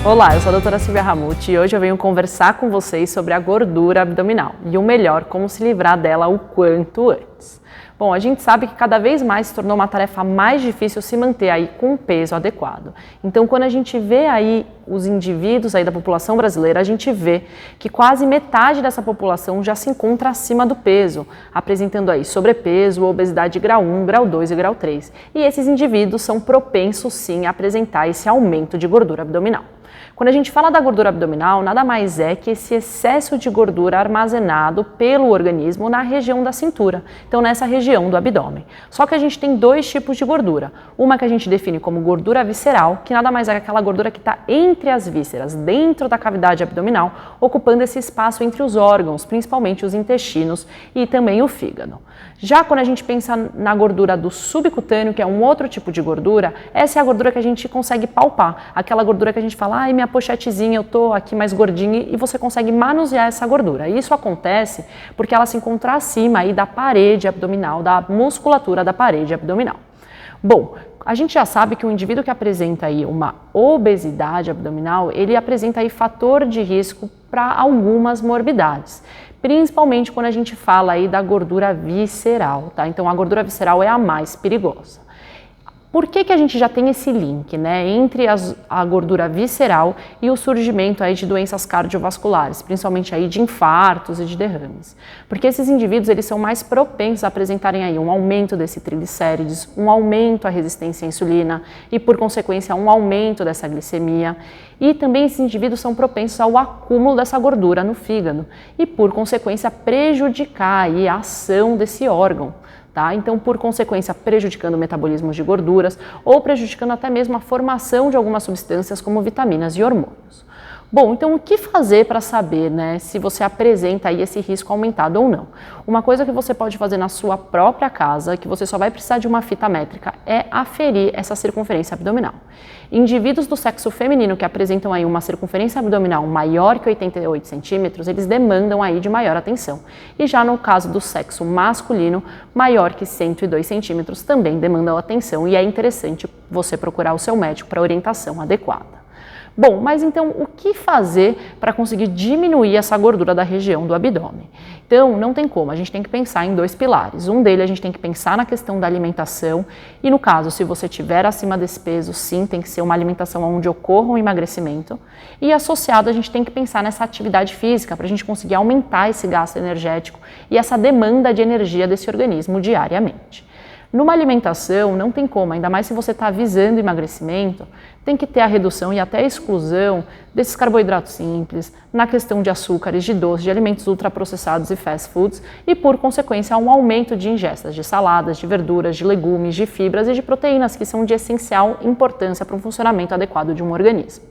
Olá, eu sou a doutora Silvia Ramuti e hoje eu venho conversar com vocês sobre a gordura abdominal e o melhor, como se livrar dela o quanto antes. Bom, a gente sabe que cada vez mais se tornou uma tarefa mais difícil se manter aí com um peso adequado. Então, quando a gente vê aí os indivíduos aí da população brasileira, a gente vê que quase metade dessa população já se encontra acima do peso, apresentando aí sobrepeso, obesidade grau 1, grau 2 e grau 3. E esses indivíduos são propensos sim a apresentar esse aumento de gordura abdominal. Quando a gente fala da gordura abdominal, nada mais é que esse excesso de gordura armazenado pelo organismo na região da cintura, então nessa região do abdômen. Só que a gente tem dois tipos de gordura. Uma que a gente define como gordura visceral, que nada mais é que aquela gordura que está entre as vísceras, dentro da cavidade abdominal, ocupando esse espaço entre os órgãos, principalmente os intestinos e também o fígado. Já quando a gente pensa na gordura do subcutâneo, que é um outro tipo de gordura, essa é a gordura que a gente consegue palpar, aquela gordura que a gente fala, ai, minha pochetezinha, eu tô aqui mais gordinha, e você consegue manusear essa gordura. E isso acontece porque ela se encontra acima aí da parede abdominal, da musculatura da parede abdominal. Bom, a gente já sabe que o indivíduo que apresenta aí uma obesidade abdominal, ele apresenta aí fator de risco para algumas morbidades, principalmente quando a gente fala aí da gordura visceral, tá? Então a gordura visceral é a mais perigosa. Por que a gente já tem esse link, né, entre a gordura visceral e o surgimento aí de doenças cardiovasculares, principalmente aí de infartos e de derrames? Porque esses indivíduos eles são mais propensos a apresentarem aí um aumento desse triglicérides, um aumento à resistência à insulina e, por consequência, um aumento dessa glicemia. E também esses indivíduos são propensos ao acúmulo dessa gordura no fígado e, por consequência, prejudicar aí a ação desse órgão. Tá? Então, por consequência, prejudicando o metabolismo de gorduras ou prejudicando até mesmo a formação de algumas substâncias como vitaminas e hormônios. Bom, então o que fazer para saber, né, se você apresenta aí esse risco aumentado ou não? Uma coisa que você pode fazer na sua própria casa, que você só vai precisar de uma fita métrica, é aferir essa circunferência abdominal. Indivíduos do sexo feminino que apresentam aí uma circunferência abdominal maior que 88 centímetros, eles demandam aí de maior atenção. E já no caso do sexo masculino, maior que 102 centímetros, também demandam atenção e é interessante você procurar o seu médico para orientação adequada. Bom, mas então o que fazer para conseguir diminuir essa gordura da região do abdômen? Então, não tem como, a gente tem que pensar em dois pilares. Um deles a gente tem que pensar na questão da alimentação e no caso, se você estiver acima desse peso, sim, tem que ser uma alimentação onde ocorra um emagrecimento e associado a gente tem que pensar nessa atividade física para a gente conseguir aumentar esse gasto energético e essa demanda de energia desse organismo diariamente. Numa alimentação, não tem como, ainda mais se você está visando emagrecimento, tem que ter a redução e até a exclusão desses carboidratos simples, na questão de açúcares, de doces, de alimentos ultraprocessados e fast foods e, por consequência, um aumento de ingestas de saladas, de verduras, de legumes, de fibras e de proteínas, que são de essencial importância para um funcionamento adequado de um organismo.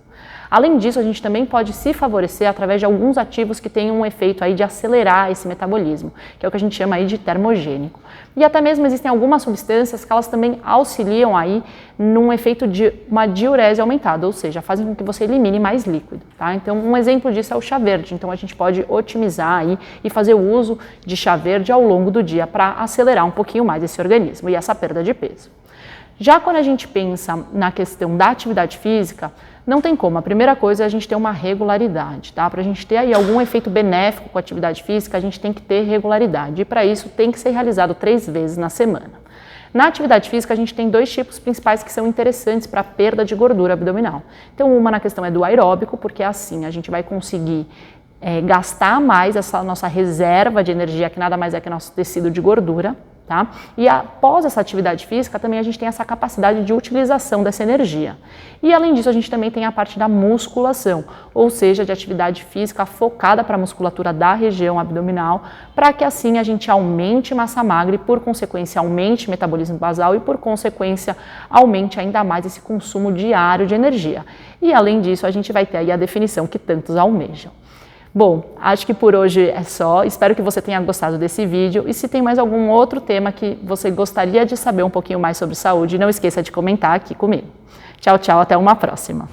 Além disso, a gente também pode se favorecer através de alguns ativos que têm um efeito aí de acelerar esse metabolismo, que é o que a gente chama aí de termogênico. E até mesmo existem algumas substâncias que elas também auxiliam aí num efeito de uma diurese aumentada, ou seja, fazem com que você elimine mais líquido, tá? Então, um exemplo disso é o chá verde. Então, a gente pode otimizar aí e fazer o uso de chá verde ao longo do dia para acelerar um pouquinho mais esse organismo e essa perda de peso. Já quando a gente pensa na questão da atividade física, não tem como. A primeira coisa é a gente ter uma regularidade, tá? Para a gente ter aí algum efeito benéfico com a atividade física, a gente tem que ter regularidade. E para isso tem que ser realizado 3 vezes na semana. Na atividade física, a gente tem dois tipos principais que são interessantes para a perda de gordura abdominal. Então, uma na questão é do aeróbico, porque assim a gente vai conseguir gastar mais essa nossa reserva de energia, que nada mais é que nosso tecido de gordura. Tá? E após essa atividade física, também a gente tem essa capacidade de utilização dessa energia. E além disso, a gente também tem a parte da musculação, ou seja, de atividade física focada para a musculatura da região abdominal, para que assim a gente aumente massa magra e, por consequência, aumente o metabolismo basal e, por consequência, aumente ainda mais esse consumo diário de energia. E além disso, a gente vai ter aí a definição que tantos almejam. Bom, acho que por hoje é só. Espero que você tenha gostado desse vídeo e se tem mais algum outro tema que você gostaria de saber um pouquinho mais sobre saúde, não esqueça de comentar aqui comigo. Tchau, tchau, até uma próxima.